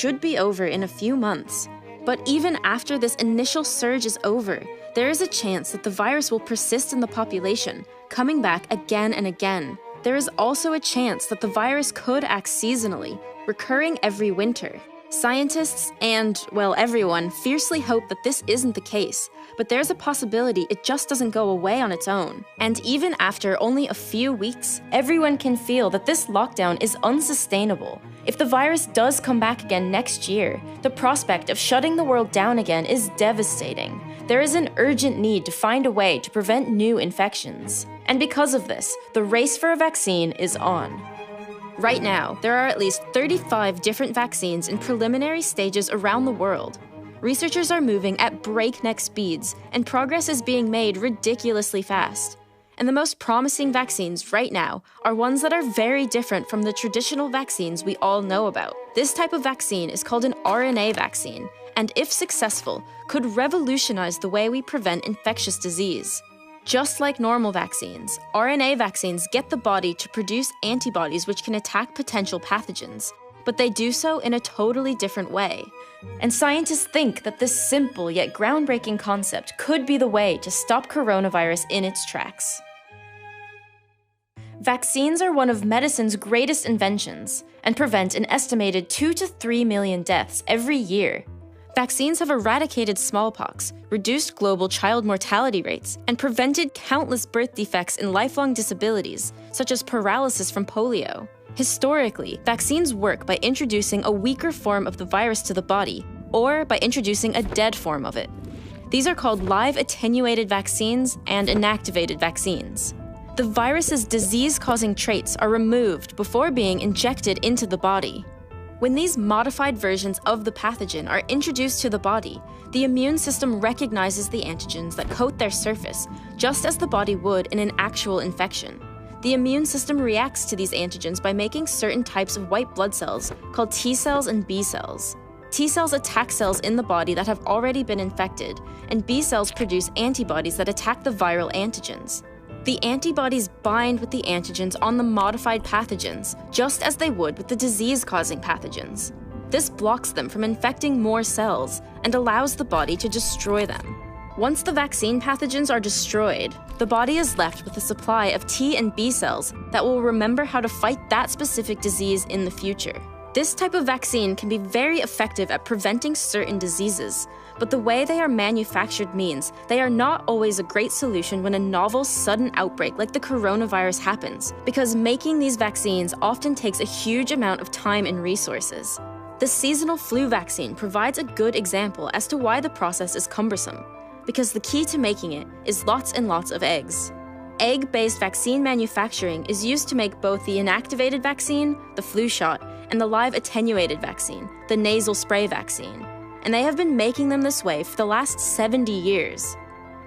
should be over in a few months. But even after this initial surge is over, there is a chance that the virus will persist in the population, coming back again and again. There is also a chance that the virus could act seasonally, recurring every winter. Scientists and, well, everyone fiercely hope that this isn't the case, but there's a possibility it just doesn't go away on its own. And even after only a few weeks, everyone can feel that this lockdown is unsustainable. If the virus does come back again next year, the prospect of shutting the world down again is devastating. There is an urgent need to find a way to prevent new infections. And because of this, the race for a vaccine is on. Right now, there are at least 35 different vaccines in preliminary stages around the world. Researchers are moving at breakneck speeds, and progress is being made ridiculously fast. And the most promising vaccines right now are ones that are very different from the traditional vaccines we all know about. This type of vaccine is called an RNA vaccine, and if successful, could revolutionize the way we prevent infectious disease. Just like normal vaccines, RNA vaccines get the body to produce antibodies which can attack potential pathogens, but they do so in a totally different way. And scientists think that this simple yet groundbreaking concept could be the way to stop coronavirus in its tracks. Vaccines are one of medicine's greatest inventions and prevent an estimated 2 to 3 million deaths every year. Vaccines have eradicated smallpox, reduced global child mortality rates, and prevented countless birth defects and lifelong disabilities, such as paralysis from polio. Historically, vaccines work by introducing a weaker form of the virus to the body, or by introducing a dead form of it. These are called live attenuated vaccines and inactivated vaccines. The virus's disease-causing traits are removed before being injected into the body. When these modified versions of the pathogen are introduced to the body, the immune system recognizes the antigens that coat their surface, just as the body would in an actual infection. The immune system reacts to these antigens by making certain types of white blood cells, called T cells and B cells. T cells attack cells in the body that have already been infected, and B cells produce antibodies that attack the viral antigens. The antibodies bind with the antigens on the modified pathogens, just as they would with the disease-causing pathogens. This blocks them from infecting more cells and allows the body to destroy them. Once the vaccine pathogens are destroyed, the body is left with a supply of T and B cells that will remember how to fight that specific disease in the future. This type of vaccine can be very effective at preventing certain diseases, but the way they are manufactured means they are not always a great solution when a novel, sudden outbreak like the coronavirus happens, because making these vaccines often takes a huge amount of time and resources. The seasonal flu vaccine provides a good example as to why the process is cumbersome, because the key to making it is lots and lots of eggs. Egg-based vaccine manufacturing is used to make both the inactivated vaccine, the flu shot, and the live attenuated vaccine, the nasal spray vaccine. And they have been making them this way for the last 70 years.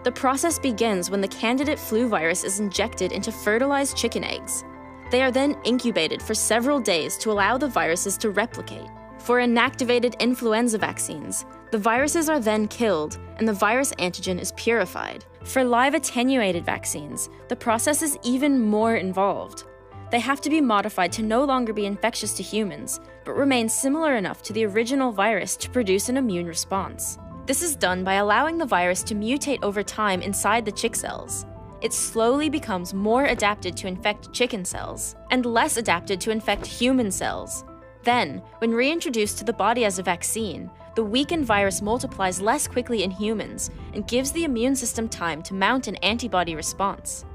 The process begins when the candidate flu virus is injected into fertilized chicken eggs. They are then incubated for several days to allow the viruses to replicate. For inactivated influenza vaccines, the viruses are then killed and the virus antigen is purified. For live attenuated vaccines, the process is even more involved. They have to be modified to no longer be infectious to humans, but remain similar enough to the original virus to produce an immune response. This is done by allowing the virus to mutate over time inside the chick cells. It slowly becomes more adapted to infect chicken cells, and less adapted to infect human cells. Then, when reintroduced to the body as a vaccine, the weakened virus multiplies less quickly in humans and gives the immune system time to mount an antibody response.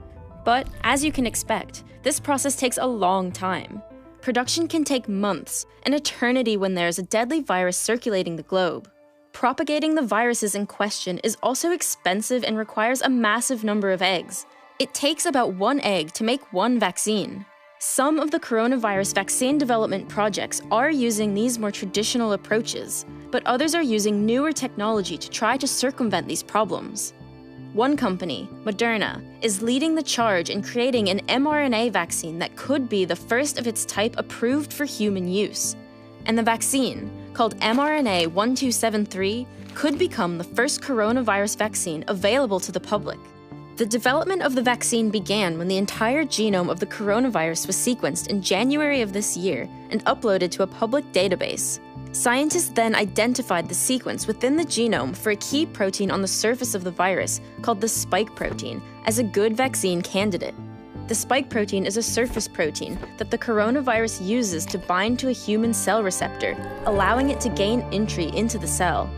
But, as you can expect, this process takes a long time. Production can take months, an eternity when there is a deadly virus circulating the globe. Propagating the viruses in question is also expensive and requires a massive number of eggs. It takes about 1 egg to make 1 vaccine. Some of the coronavirus vaccine development projects are using these more traditional approaches, but others are using newer technology to try to circumvent these problems. One company, Moderna, is leading the charge in creating an mRNA vaccine that could be the first of its type approved for human use. And the vaccine, called mRNA 1273, could become the first coronavirus vaccine available to the public. The development of the vaccine began when the entire genome of the coronavirus was sequenced in January of this year and uploaded to a public database. Scientists then identified the sequence within the genome for a key protein on the surface of the virus called the spike protein as a good vaccine candidate. The spike protein is a surface protein that the coronavirus uses to bind to a human cell receptor, allowing it to gain entry into the cell.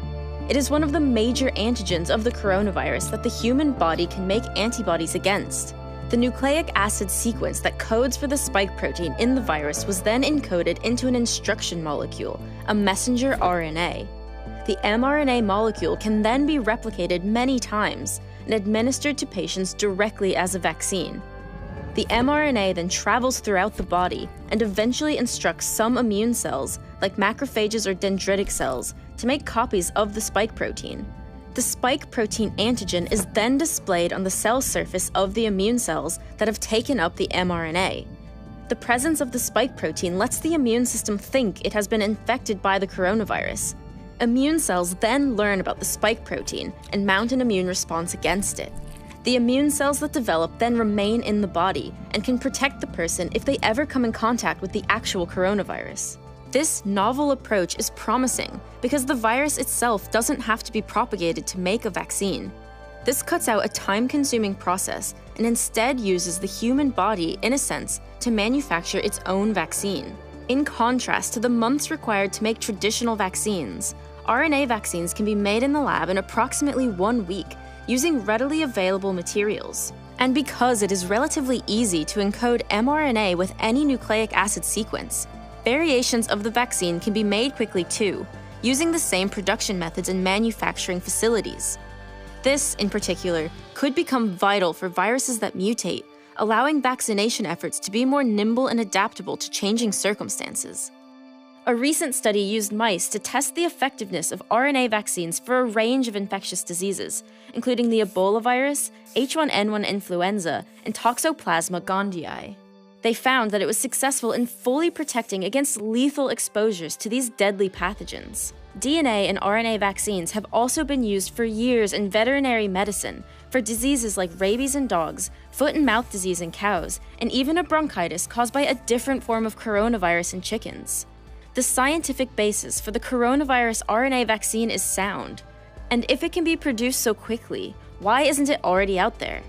It is one of the major antigens of the coronavirus that the human body can make antibodies against. The nucleic acid sequence that codes for the spike protein in the virus was then encoded into an instruction molecule, a messenger RNA. The mRNA molecule can then be replicated many times and administered to patients directly as a vaccine. The mRNA then travels throughout the body and eventually instructs some immune cells, like macrophages or dendritic cells, to make copies of the spike protein. The spike protein antigen is then displayed on the cell surface of the immune cells that have taken up the mRNA. The presence of the spike protein lets the immune system think it has been infected by the coronavirus. Immune cells then learn about the spike protein and mount an immune response against it. The immune cells that develop then remain in the body and can protect the person if they ever come in contact with the actual coronavirus. This novel approach is promising because the virus itself doesn't have to be propagated to make a vaccine. This cuts out a time-consuming process and instead uses the human body, in a sense, to manufacture its own vaccine. In contrast to the months required to make traditional vaccines, RNA vaccines can be made in the lab in approximately 1 week using readily available materials. And because it is relatively easy to encode mRNA with any nucleic acid sequence, variations of the vaccine can be made quickly too, using the same production methods and manufacturing facilities. This, in particular, could become vital for viruses that mutate, allowing vaccination efforts to be more nimble and adaptable to changing circumstances. A recent study used mice to test the effectiveness of RNA vaccines for a range of infectious diseases, including the Ebola virus, H1N1 influenza, and Toxoplasma gondii. They found that it was successful in fully protecting against lethal exposures to these deadly pathogens. DNA and RNA vaccines have also been used for years in veterinary medicine for diseases like rabies in dogs, foot and mouth disease in cows, and even a bronchitis caused by a different form of coronavirus in chickens. The scientific basis for the coronavirus RNA vaccine is sound, and if it can be produced so quickly, why isn't it already out there?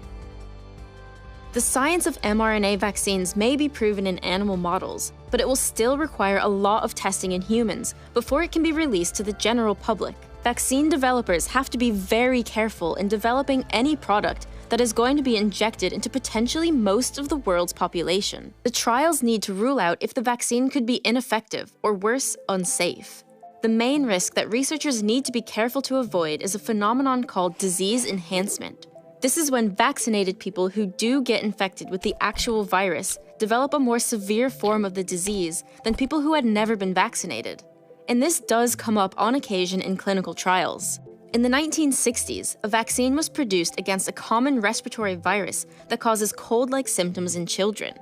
The science of mRNA vaccines may be proven in animal models, but it will still require a lot of testing in humans before it can be released to the general public. Vaccine developers have to be very careful in developing any product that is going to be injected into potentially most of the world's population. The trials need to rule out if the vaccine could be ineffective or worse, unsafe. The main risk that researchers need to be careful to avoid is a phenomenon called disease enhancement. This is when vaccinated people who do get infected with the actual virus develop a more severe form of the disease than people who had never been vaccinated. And this does come up on occasion in clinical trials. In the 1960s, a vaccine was produced against a common respiratory virus that causes cold-like symptoms in children.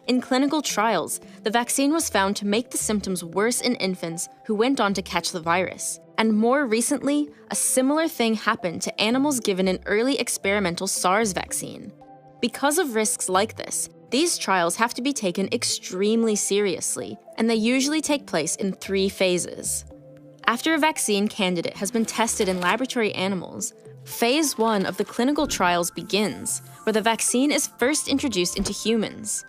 In clinical trials, the vaccine was found to make the symptoms worse in infants who went on to catch the virus. And more recently, a similar thing happened to animals given an early experimental SARS vaccine. Because of risks like this, these trials have to be taken extremely seriously, and they usually take place in 3 phases. After a vaccine candidate has been tested in laboratory animals, Phase 1 of the clinical trials begins, where the vaccine is first introduced into humans.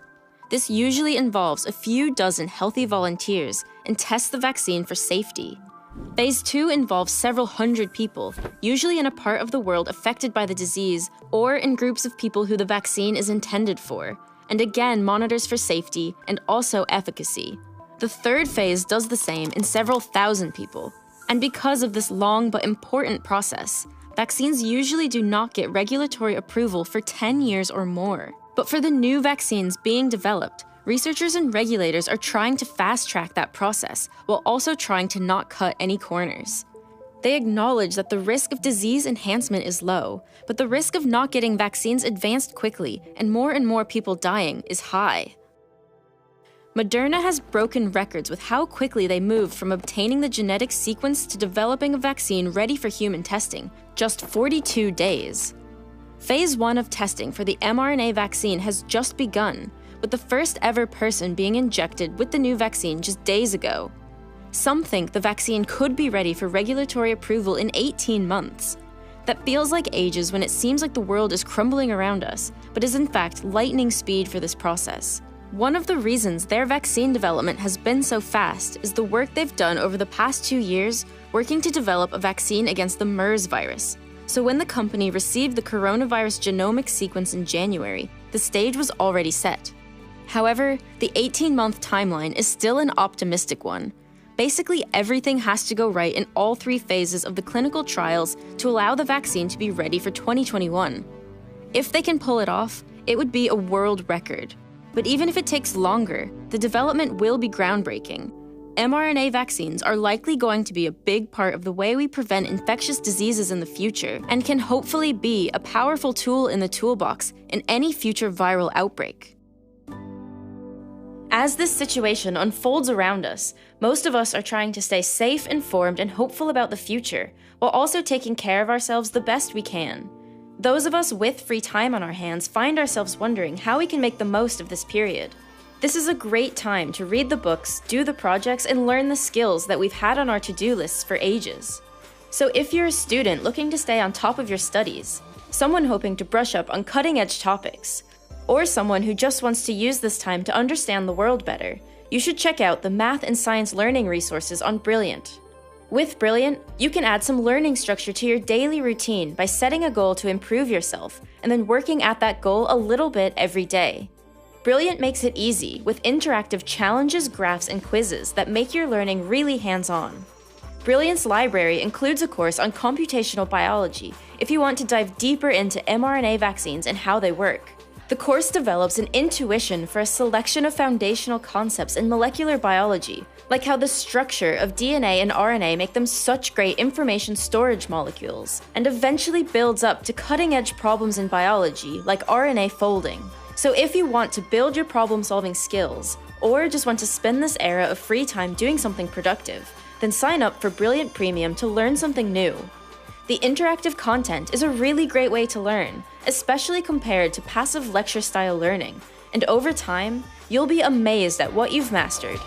This usually involves a few dozen healthy volunteers and tests the vaccine for safety. Phase 2 involves several hundred people, usually in a part of the world affected by the disease or in groups of people who the vaccine is intended for, and again monitors for safety and also efficacy. The third phase does the same in several thousand people. And because of this long but important process, vaccines usually do not get regulatory approval for 10 years or more. But for the new vaccines being developed, researchers and regulators are trying to fast-track that process while also trying to not cut any corners. They acknowledge that the risk of disease enhancement is low, but the risk of not getting vaccines advanced quickly and more people dying is high. Moderna has broken records with how quickly they moved from obtaining the genetic sequence to developing a vaccine ready for human testing, just 42 days. Phase 1 of testing for the mRNA vaccine has just begun, with the first ever person being injected with the new vaccine just days ago. Some think the vaccine could be ready for regulatory approval in 18 months. That feels like ages when it seems like the world is crumbling around us, but is in fact lightning speed for this process. One of the reasons their vaccine development has been so fast is the work they've done over the past 2 years working to develop a vaccine against the MERS virus. So when the company received the coronavirus genomic sequence in January, the stage was already set. However, the 18-month timeline is still an optimistic one. Basically, everything has to go right in all 3 phases of the clinical trials to allow the vaccine to be ready for 2021. If they can pull it off, it would be a world record. But even if it takes longer, the development will be groundbreaking. mRNA vaccines are likely going to be a big part of the way we prevent infectious diseases in the future and can hopefully be a powerful tool in the toolbox in any future viral outbreak. As this situation unfolds around us, most of us are trying to stay safe, informed, and hopeful about the future, while also taking care of ourselves the best we can. Those of us with free time on our hands find ourselves wondering how we can make the most of this period. This is a great time to read the books, do the projects, and learn the skills that we've had on our to-do lists for ages. So if you're a student looking to stay on top of your studies, someone hoping to brush up on cutting-edge topics, or someone who just wants to use this time to understand the world better, you should check out the math and science learning resources on Brilliant. With Brilliant, you can add some learning structure to your daily routine by setting a goal to improve yourself and then working at that goal a little bit every day. Brilliant makes it easy with interactive challenges, graphs, and quizzes that make your learning really hands-on. Brilliant's library includes a course on computational biology if you want to dive deeper into mRNA vaccines and how they work. The course develops an intuition for a selection of foundational concepts in molecular biology, like how the structure of DNA and RNA make them such great information storage molecules, and eventually builds up to cutting-edge problems in biology, like RNA folding. So if you want to build your problem-solving skills, or just want to spend this era of free time doing something productive, then sign up for Brilliant Premium to learn something new. The interactive content is a really great way to learn, especially compared to passive lecture-style learning, and over time, you'll be amazed at what you've mastered.